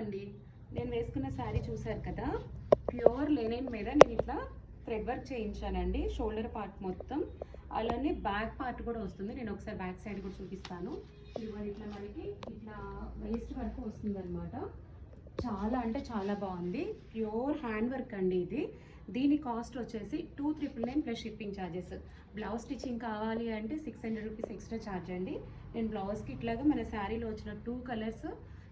అండి. నేను వేసుకున్న శారీ చూసారు కదా, ప్యూర్ లెనిన్ మీద నేను ఇట్లా థ్రెడ్ వర్క్ చేయించానండి. షోల్డర్ పార్ట్ మొత్తం, అలానే బ్యాక్ పార్ట్ కూడా వస్తుంది. నేను ఒకసారి బ్యాక్ సైడ్ కూడా చూపిస్తాను. ఇదిగోండి, ఇట్లా మనకి ఇట్లా వేస్ట్ వరకు వస్తుంది అనమాట. చాలా అంటే చాలా బాగుంది. ప్యూర్ హ్యాండ్ వర్క్ అండి ఇది. దీని కాస్ట్ వచ్చేసి 2,999 plus shipping charges. Blouse stitching కావాలి అంటే 600 రూపీస్ ఎక్స్ట్రా ఛార్జ్ అండి. నేను బ్లౌజ్కి ఇట్లాగా మన శారీలో వచ్చిన 2 కలర్స్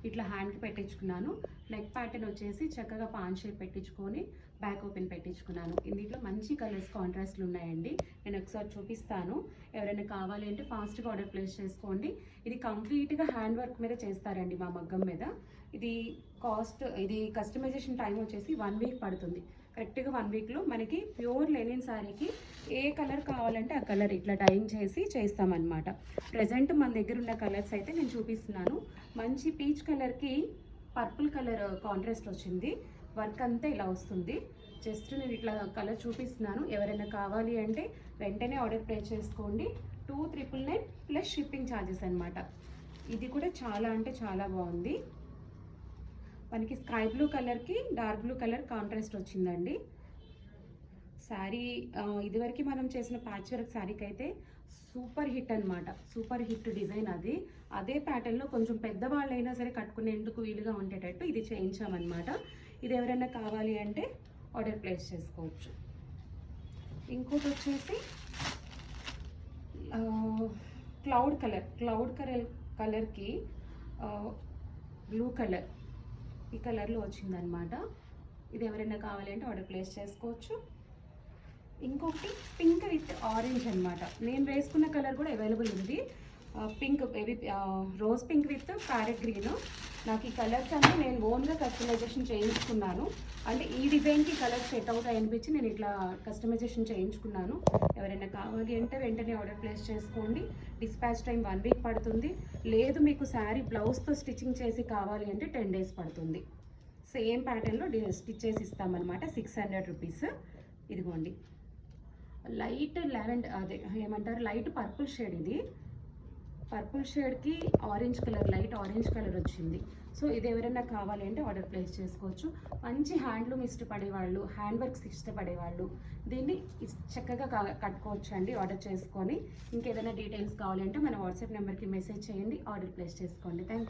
ఇట్లా హ్యాండ్కి పెట్టించుకున్నాను. నెక్ ప్యాటర్న్ వచ్చేసి చక్కగా పాన్ షేప్ పెట్టించుకొని బ్యాక్ ఓపెన్ పెట్టించుకున్నాను. ఇందులో మంచి కలర్స్ కాంట్రాస్ట్లు ఉన్నాయండి. నేను ఒకసారి చూపిస్తాను. ఎవరైనా కావాలి అంటే ఫాస్ట్గా ఆర్డర్ ప్లేస్ చేసుకోండి. ఇది కంప్లీట్గా హ్యాండ్ వర్క్ మీద చేస్తారండి, మా మగ్గం మీద. ఇది కస్టమైజేషన్ టైం వచ్చేసి 1 వీక్ పడుతుంది. కరెక్ట్గా 1 వీక్లో మనకి ప్యూర్ లెనిన్ శారీకి ఏ కలర్ కావాలంటే ఆ కలర్ ఇట్లా డైయింగ్ చేసి చేస్తామన్నమాట. ప్రజెంట్ మన దగ్గర ఉన్న కలర్స్ అయితే నేను చూపిస్తున్నాను. మంచి పీచ్ కలర్కి పర్పుల్ కలర్ కాంట్రాస్ట్ వచ్చింది. వర్క్ అంతా ఇలా వస్తుంది. జస్ట్ నేను ఇట్లా కలర్ చూపిస్తున్నాను. ఎవరైనా కావాలి అంటే వెంటనే ఆర్డర్ ప్లేస్ చేసుకోండి. 2,999 ప్లస్ షిప్పింగ్ ఛార్జెస్ అనమాట. ఇది కూడా చాలా అంటే చాలా బాగుంది. మనకి స్కై బ్లూ కలర్కి డార్క్ బ్లూ కలర్ కాంట్రాస్ట్ వచ్చిందండి. శారీ ఇదివరకు మనం చేసిన ప్యాచ్ వర్క్ శారీకి అయితే సూపర్ హిట్ అనమాట. సూపర్ హిట్ డిజైన్ అది. అదే ప్యాటర్న్లో కొంచెం పెద్దవాళ్ళైనా సరే కట్టుకునేందుకు వీలుగా ఉండేటట్టు ఇది చేయించామన్నమాట. ఇది ఎవరైనా కావాలి అంటే ఆర్డర్ ప్లేస్ చేసుకోవచ్చు. ఇంకోటి వచ్చేసి క్లౌడ్ కలర్కి బ్లూ కలర్, ఈ కలర్లో వచ్చిందనమాట. ఇది ఎవరైనా కావాలి అంటే ఆర్డర్ ప్లేస్ చేసుకోవచ్చు. ఇంకొకటి పింక్ విత్ ఆరెంజ్ అనమాట. నేను వేసుకున్న కలర్ కూడా అవైలబుల్ ఉంది. Pink, rose pink with parrot green. నాకు ఈ కలర్స్ అన్నీ నేను ఓన్గా కస్టమైజేషన్ చేయించుకున్నాను. అంటే ఈ డిజైన్కి కలర్స్ సెట్ అవుతాయి అనిపించి నేను ఇట్లా కస్టమైజేషన్ చేయించుకున్నాను. ఎవరైనా కావాలి అంటే వెంటనే ఆర్డర్ ప్లేస్ చేసుకోండి. డిస్పాచ్ టైం 1 వీక్ పడుతుంది. లేదు మీకు శారీ బ్లౌజ్తో స్టిచ్చింగ్ చేసి కావాలి అంటే 10 డేస్ పడుతుంది. సేమ్ ప్యాటర్న్లో స్టిచ్ చేసి ఇస్తామన్నమాట. 600 రూపీస్. ఇదిగోండి, లైట్ లైట్ పర్పుల్ షేడ్. ఇది పర్పుల్ షేడ్కి orange colour, light orange colour వచ్చింది. సో ఇది ఎవరైనా కావాలి అంటే ఆర్డర్ ప్లేస్ చేసుకోవచ్చు. మంచి హ్యాండ్లూమ్ ఇష్టపడేవాళ్ళు, హ్యాండ్ వర్క్స్ ఇష్టపడేవాళ్ళు దీన్ని చక్కగా కట్టుకోవచ్చు అండి ఆర్డర్ చేసుకొని. ఇంకేదైనా డీటెయిల్స్ కావాలంటే మన వాట్సాప్ నెంబర్కి మెసేజ్ చేయండి, ఆర్డర్ ప్లేస్ చేసుకోండి. Thank you.